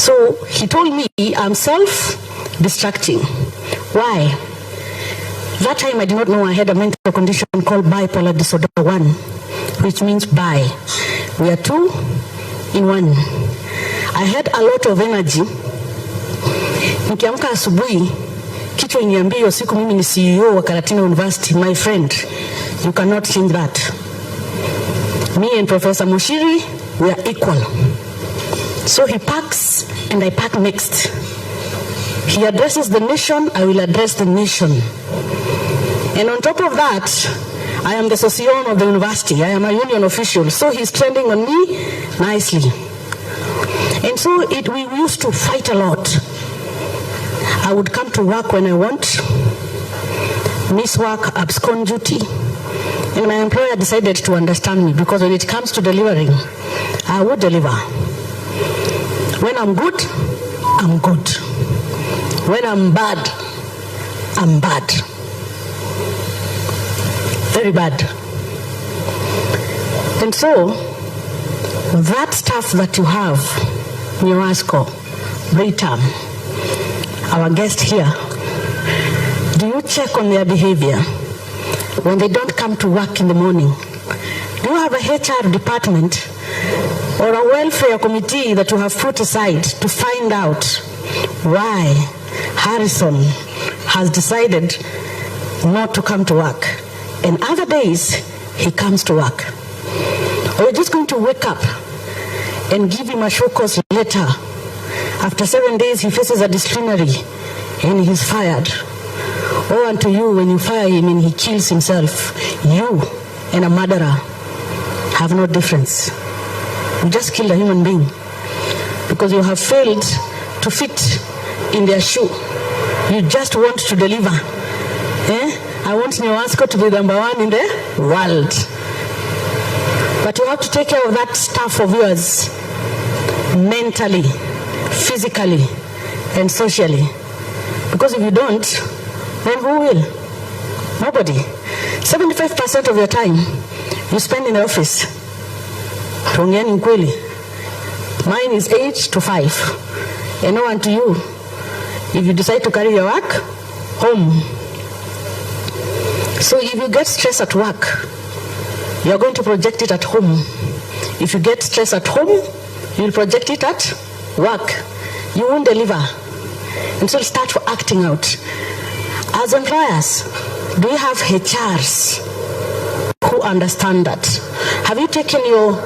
So he told me I'm self-destructing. Why? That time I did not know I had a mental condition called bipolar disorder 1, which means bi. We are 2 in 1. I had a lot of energy. Nikiamka asubuhi, kichwa iniambia hiyo siku mimi ni CEO wa Karatina University. My friend, you cannot change that. Me and Professor Mushiri, we are equal. So he packs and I pack next. He addresses the nation, I will address the nation. And on top of that, I am the socio of the university. I am a union official. So he's trending on me nicely. And so we used to fight a lot. I would come to work when I want, miss work, abscond duty. And my employer decided to understand me because when it comes to delivering, I would deliver. When I'm good, I'm good. When I'm bad, I'm bad. Very bad. And so, that stuff that you have, Nyawasco, Britam, our guest here, do you check on their behavior when they don't come to work in the morning? Do you have a HR department or a welfare committee that you have put aside to find out why Harrison has decided not to come to work? And other days, he comes to work. Or you're just going to wake up and give him a show cause letter. After 7 days, he faces a disciplinary and he's fired. Or unto you, when you fire him and he kills himself, you and a murderer have no difference. You just killed a human being because you have failed to fit in their shoe. You just want to deliver. I want Nyawasco to be number 1 in the world. But you have to take care of that stuff of yours mentally, physically, and socially. Because if you don't, then who will? Nobody. 75% of your time you spend in the office. Mine is 8 to 5. And no one to you. If you decide to carry your work home. So if you get stress at work, you are going to project it at home. If you get stress at home, you will project it at work. You won't deliver. And so start acting out. As employers, do you have HRs who understand that? Have you taken your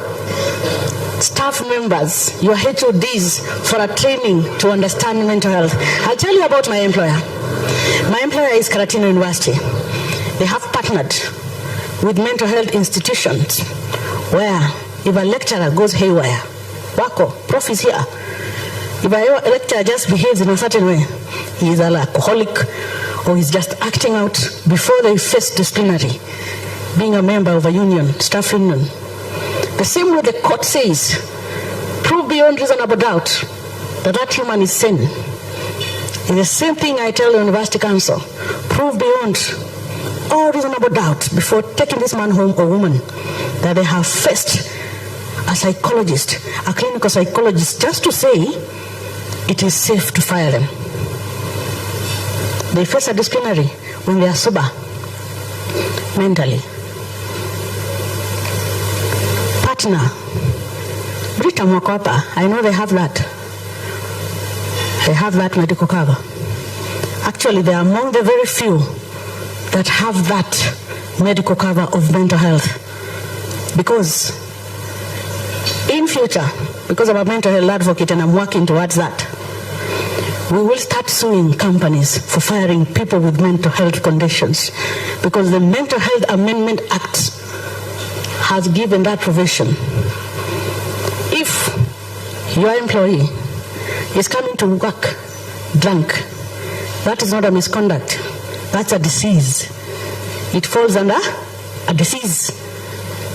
staff members, your HODs, for a training to understand mental health? I'll tell you about my employer. My employer is Karatina University. They have partnered with mental health institutions where if a lecturer goes haywire, Wako, prof is here. If a lecturer just behaves in a certain way, he is an alcoholic or he's just acting out before they face disciplinary, being a member of a union, staff union. The same way the court says, prove beyond reasonable doubt that that human is sane. It's the same thing I tell the University Council. Prove beyond all reasonable doubt before taking this man home or woman that they have faced a psychologist, a clinical psychologist, just to say it is safe to fire them. They face a disciplinary when they are sober, mentally. Partner, Britam Wakwapa, I know they have that. They have that medical cover. Actually, they are among the very few that have that medical cover of mental health. Because in future, because I'm a mental health advocate and I'm working towards that, we will start suing companies for firing people with mental health conditions. Because the Mental Health Amendment Act has given that provision. If your employee is coming to work drunk, that is not a misconduct. That's a disease. It falls under a disease.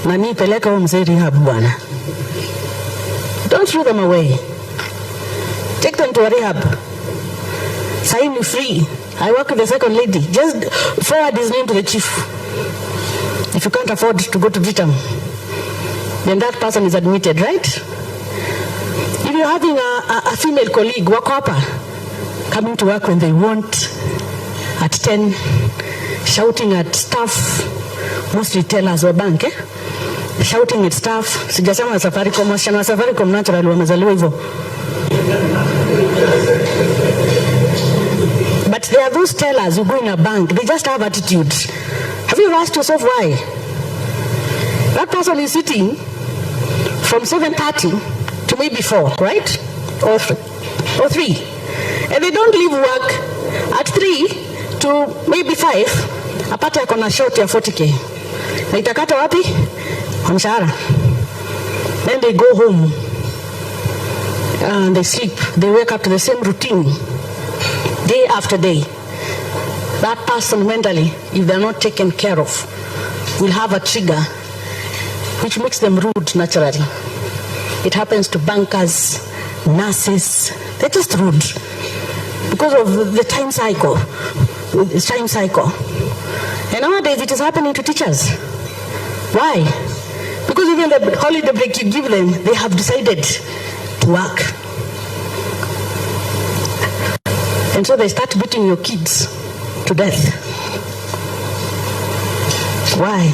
Nani peleka mzee rehab bwana. Don't throw them away. Take them to a rehab. Sign me free. I work with the second lady. Just forward his name to the chief. If you can't afford to go to Britam, then that person is admitted, right? If you're having a female colleague, wako hapa, coming to work when they want, at 10, shouting at staff, mostly tellers wa bank, shouting at staff. Sijasema Safaricom, wasichana Safaricom naturally wamezaliwa hivyo. But there are those tellers who go in a bank, they just have attitudes. Have you ever asked yourself why? That person is sitting from 7:30 to maybe 4, right? Or 3. And they don't leave work at 3 to maybe 5. Apata yako na short ya 40k. Na itakata wapi? Mshahara. Then they go home and they sleep. They wake up to the same routine day after day. That person mentally, if they're not taken care of, will have a trigger which makes them rude naturally. It happens to bankers, nurses. They're just rude because of the time cycle. And nowadays it is happening to teachers. Why? Because even the holiday break you give them, they have decided to work. And so they start beating your kids to death. Why?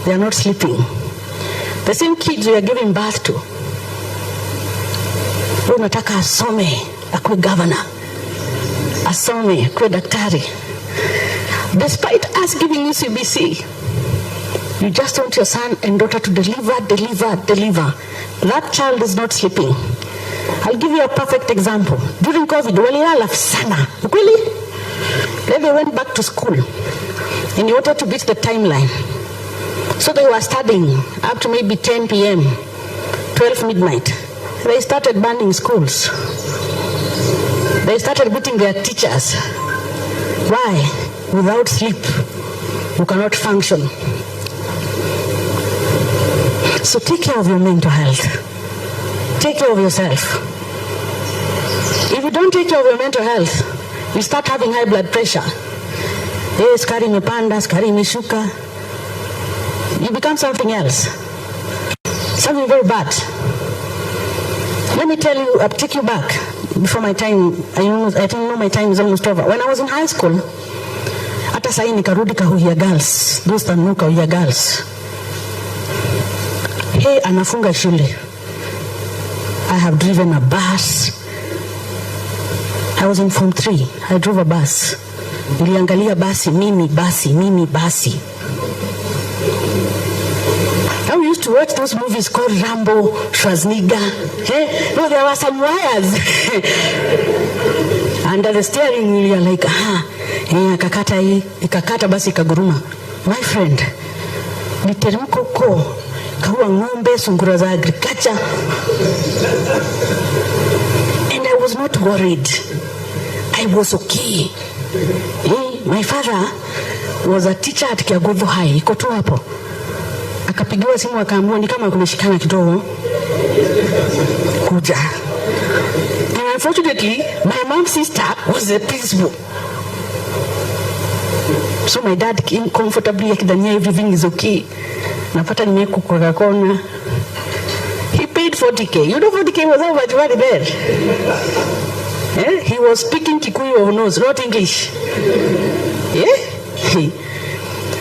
They are not sleeping. The same kids we are giving birth to. Unataka asome, akuwe governor. Asome, akuwe daktari. Despite us giving you CBC, you just want your son and daughter to deliver. That child is not sleeping. I'll give you a perfect example. During COVID, walilala sana. Ukweli? Then they went back to school and you wanted to beat the timeline. So they were studying up to maybe 10 p.m., 12 midnight. They started burning schools. They started beating their teachers. Why? Without sleep, you cannot function. So take care of your mental health. Take care of yourself. If you don't take care of your mental health, you start having high blood pressure. Skari imepanda, skari imeshuka. You become something else. Something very bad. Let me tell you, I'll take you back. Before my time, I think my time is almost over. When I was in high school, hata sahi nikarudi Kahuia girls. Those that know Kahuia girls. Hey, anafunga shule. I have driven a bus. I was in Form 3. I drove a bus. Niliangalia basi, mimi basi. I used to watch those movies called Rambo, Schwarzenegger. Hey, no, there were some wires. Under the steering wheel, you're like, ikakata basi ikaguruma. My friend, niteremko huko, kaua ng'ombe, sungura za agriculture. And I was not worried. I was okay. My father was a teacher at Kiagovo High. Iko tu hapo. Akapigiwa simu akaambiwa ni kama kumeshikana kidogo. Kuja. And unfortunately, my mom's sister was the principal. So my dad came comfortably akidhania everything is okay. Napata nimeko kwa kona. He paid 40k. You know 40k was how much money there? He was speaking Kikuyu or knows, not English.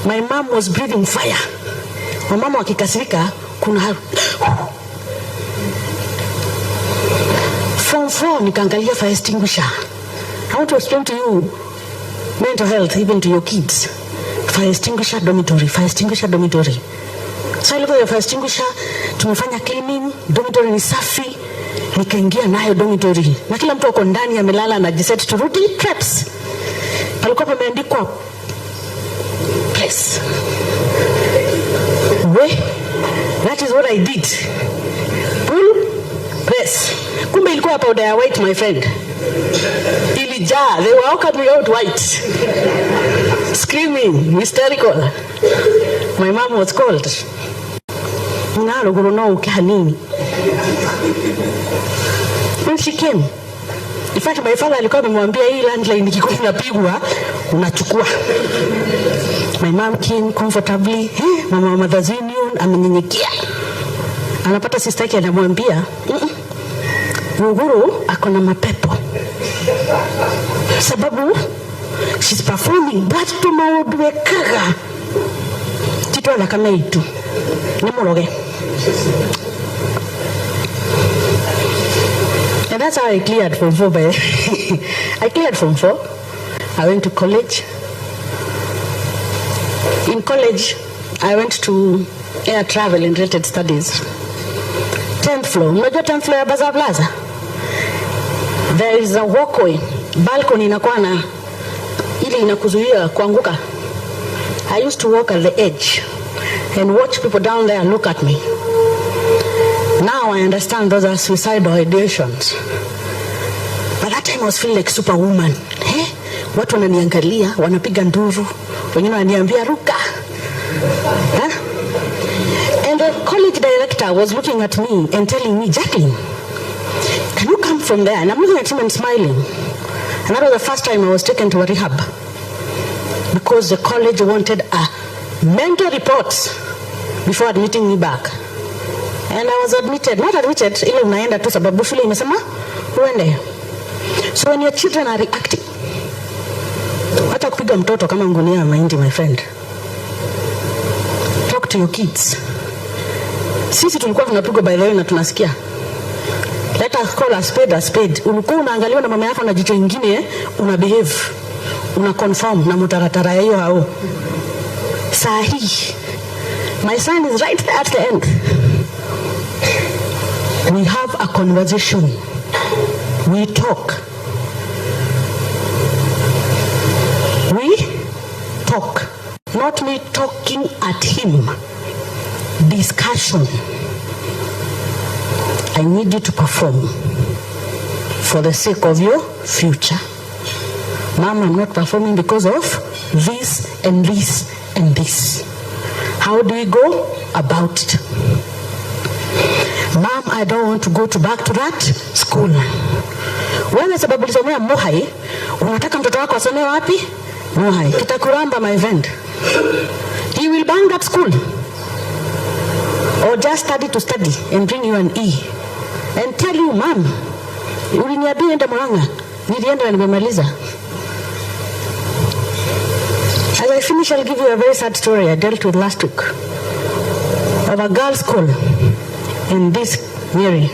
My mom was breathing fire. My mama akikasirika kuna Form 4 nikaangalia fire extinguisher. I want to explain to you mental health even to your kids. Fire extinguisher dormitory. So I look at the fire extinguisher, tumefanya cleaning, dormitory ni safi. Nikaingia nayo dormitory. Na kila mtu uko ndani amelala na jiset turudi traps. Palikuwa pameandikwa place. That is what I did. Pull, press. Kumbe ilikuwa powder ya white, my friend. Ilijaa. They were all coming out white. Screaming, hysterical. My mom was called. When she came, in fact, my father alikuwa amemwambia hii landline ikikuwa inapigwa unachukua. My mom came comfortably. Mama wa Mother's Union amenyenyekea. Anapata sister yake anamwambia, Uhuru akona mapepo. Sababu she's performing but tumaudwekaga titwala kama itu ni muroge. And that's how I cleared Form 4. I cleared Form 4. I went to college. In college, I went to air travel and related studies. 10th floor. Unajua 10th floor ya Bazaar Plaza? There is a walkway. Balcony inakuwa na ili inakuzuia kuanguka. I used to walk at the edge and watch people down there look at me. Now I understand those are suicidal ideations. But that time I was feeling like superwoman. Watu wananiangalia, wanapiga nduru, wengine wananiambia ruka. And the college director was looking at me and telling me, Jacqueline, can you come from there? And I'm looking at him and smiling. And that was the first time I was taken to a rehab. Because the college wanted a mental reports before admitting me back. And I was admitted, not admitted, ile unaenda tu sababu shule imesema uende. So when your children are reacting, hata kupiga mtoto kama ngunia mahindi, my friend. Talk to your kids. Sisi tulikuwa tunapigwa by the way na tunasikia. Let us call a spade a spade. Ulikuwa unaangaliwa na mama yako na jicho ingine, una behave, una conform na mutaratara hiyo hao. Sahi. My son is right there at the end. We have a conversation. We talk. We talk. Not me talking at him. Discussion. I need you to perform for the sake of your future. Mom, I'm not performing because of this and this and this. How do we go about it? Mom, I don't want to go back to that school. Wewe sababu ulisomea Mohai, unataka mtoto wako asomee wapi? Mohai. Kitakuramba, my friend. He will bang that school. Or just study to study and bring you an E. And tell you, Mom, uliniambia enda Murang'a. Nilienda na nimemaliza. As I finish, I'll give you a very sad story I dealt with last week. Of a girls' school in this Mary.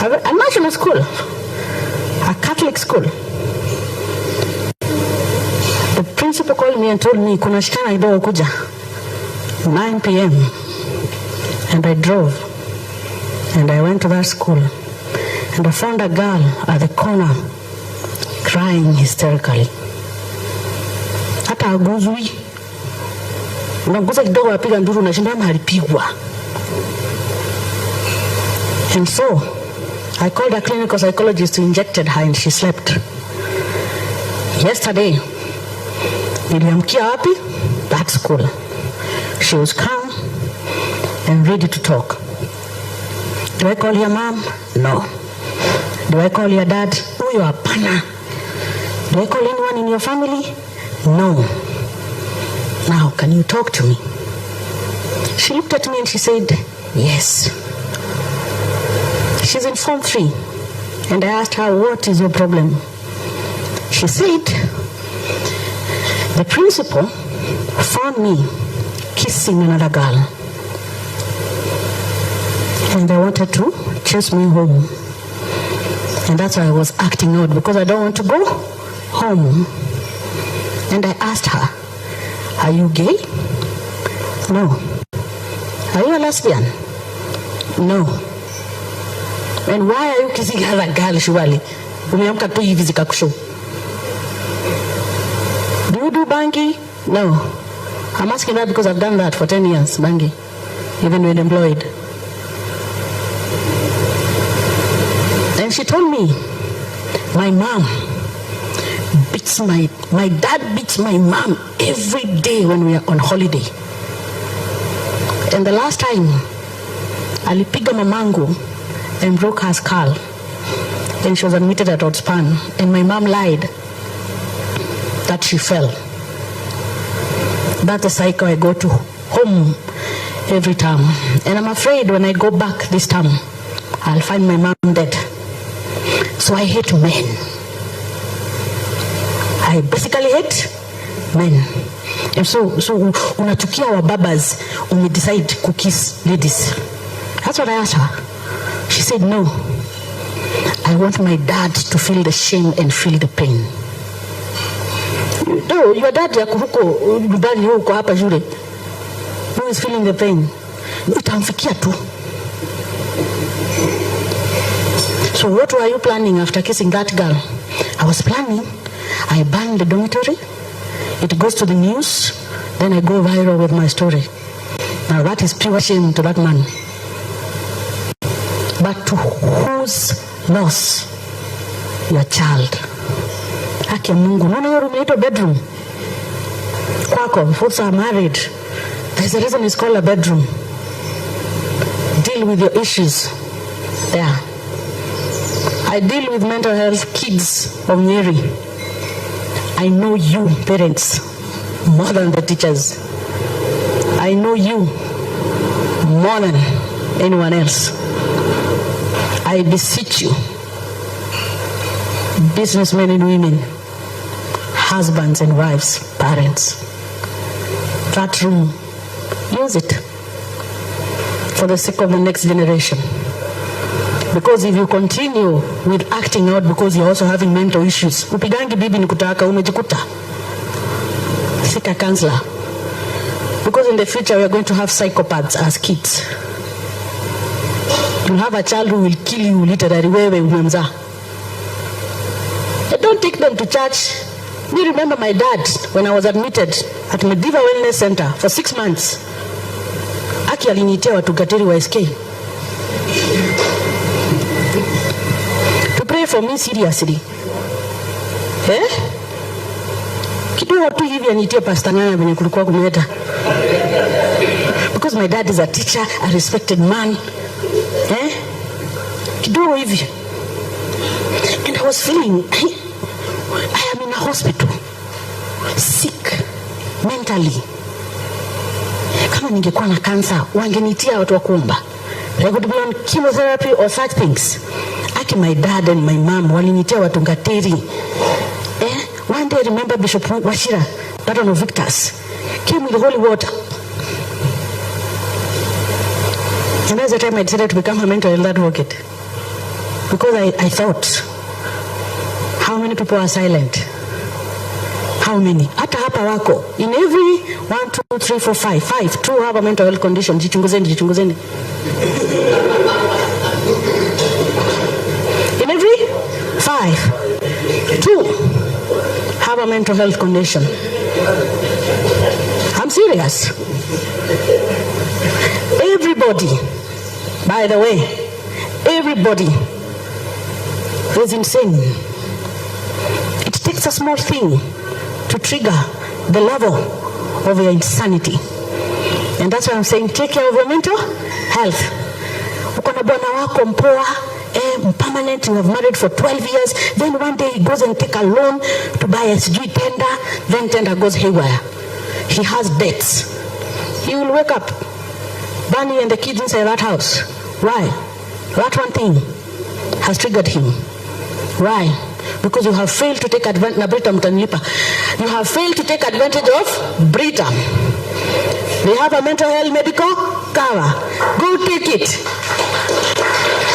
A national school. A Catholic school. The principal called me and told me, kuna shikana idogo kuja. 9 p.m. And I drove. And I went to that school. And I found a girl at the corner crying hysterically. Hata aguzwi. Unaguza kidogo apiga nduru na shinda ama alipigwa. And so, I called a clinical psychologist who injected her and she slept. Yesterday, niliamkia wapi? That school. She was calm and ready to talk. Do I call your mom? No. Do I call your dad? Huyo hapana. Do I call anyone in your family? No. Now, can you talk to me? She looked at me and she said, yes. She's in Form 3. And I asked her, what is your problem? She said, the principal found me kissing another girl. And they wanted to chase me home. And that's why I was acting out, because I don't want to go home. And I asked her, are you gay? No. Are you a lesbian? No. And why are you kissing another girl, Shwali? Umeamka tu hivi zikakusho. Do you do bangi? No. I'm asking that because I've done that for 10 years, bangi. Even when employed. And she told me, my mom beats my dad beats my mom every day when we are on holiday. And the last time, alipiga mamangu and broke her skull. And she was admitted at Otspan. And my mom lied that she fell. That's the cycle I go to home every time. And I'm afraid when I go back this time, I'll find my mom dead. So I hate men. I basically hate men. And so unatukia wa babas decide to kiss ladies. That's what I asked her. She said, no. I want my dad to feel the shame and feel the pain. No, your dad ya kuhuko nyumbani huko hapa shule. Who is feeling the pain? Itamfikia tu. So what were you planning after kissing that girl? I was planning, I burn the dormitory, it goes to the news, then I go viral with my story. Now that is pure shame to that man. But to whose loss? Your child. Haki ya Mungu. Nona hiyo room inaitwa bedroom. Kwako, folks are married. There's a reason it's called a bedroom. Deal with your issues there. I deal with mental health kids of Nyeri. I know you, parents, more than the teachers. I know you more than anyone else. I beseech you, businessmen and women, husbands and wives, parents, that room, use it for the sake of the next generation. Because if you continue with acting out because you're also having mental issues, upigangi bibi ni kutaka umejikuta. Seek a counselor. Because in the future we are going to have psychopaths as kids. You'll have a child who will kill you literally wewe umemzaa. Don't take them to church. Me remember my dad when I was admitted at Mediva Wellness Center for 6 months. Aki alinitia watu gateri wa SK. To pray for me seriously. Kidogo tu hivi anitie Pastor Ng'ang'a venye kulikuwa kumeta. Because my dad is a teacher, a respected man. Kidogo hivi. And I was feeling, I am in a hospital, sick, mentally. Kama ningekuwa na cancer, wangenitia watu wa kuomba. I would be on chemotherapy or such things. Aki my dad and my mom, walinitia watu ngateri. One day I remember Bishop Washira, Patron of Victors, came with holy water. And that's the time I decided to become a mentor in that advocate. Because I thought, how many people are silent? How many? Hata hapa wako. In every 1, 2, 3, 4, 5, 2 have a mental health condition. Jichunguzeni. In every 5, 2 have a mental health condition. I'm serious. Everybody, by the way, everybody is insane. It takes a small thing to trigger the level of your insanity. And that's why I'm saying take care of your mental health. Ukona bwana wako mpoa, permanent, you have married for 12 years, then one day he goes and take a loan to buy a SG tender, then tender goes haywire. He has debts. He will wake up, Bunny and the kids inside that house. Why? That one thing has triggered him. Why? Because you have failed to take advantage of You have failed to take advantage of Britam. They have a mental health medical cover. Go take it.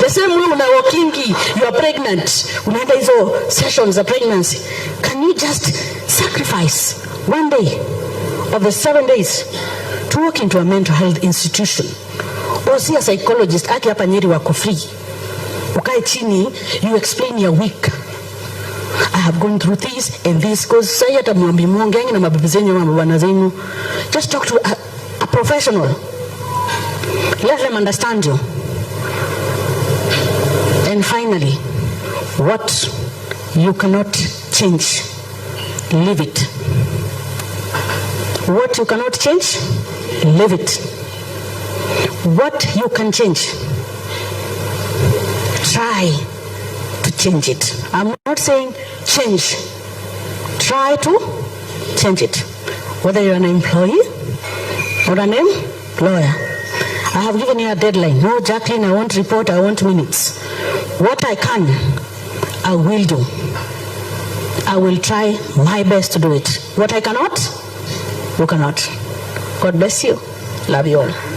The same way when I walking, you are pregnant. Unaenda hizo sessions of pregnancy. Can you just sacrifice one day of the 7 days to walk into a mental health institution? Or see a psychologist, aki hapa Nyeri wako free. Ukae chini, you explain your week. I have gone through this and this, because say hata mwambi mwongengi na mabibi zenyu na mabwana zenyu. Just talk to a professional. Let them understand you. And finally, what you cannot change, leave it. What you cannot change, leave it. What you can change, try to change it. I'm not saying change. Try to change it. Whether you're an employee or an employer. I have given you a deadline. No, Jacqueline, I want report, I want minutes. What I can, I will do. I will try my best to do it. What I cannot, you cannot. God bless you. Love you all.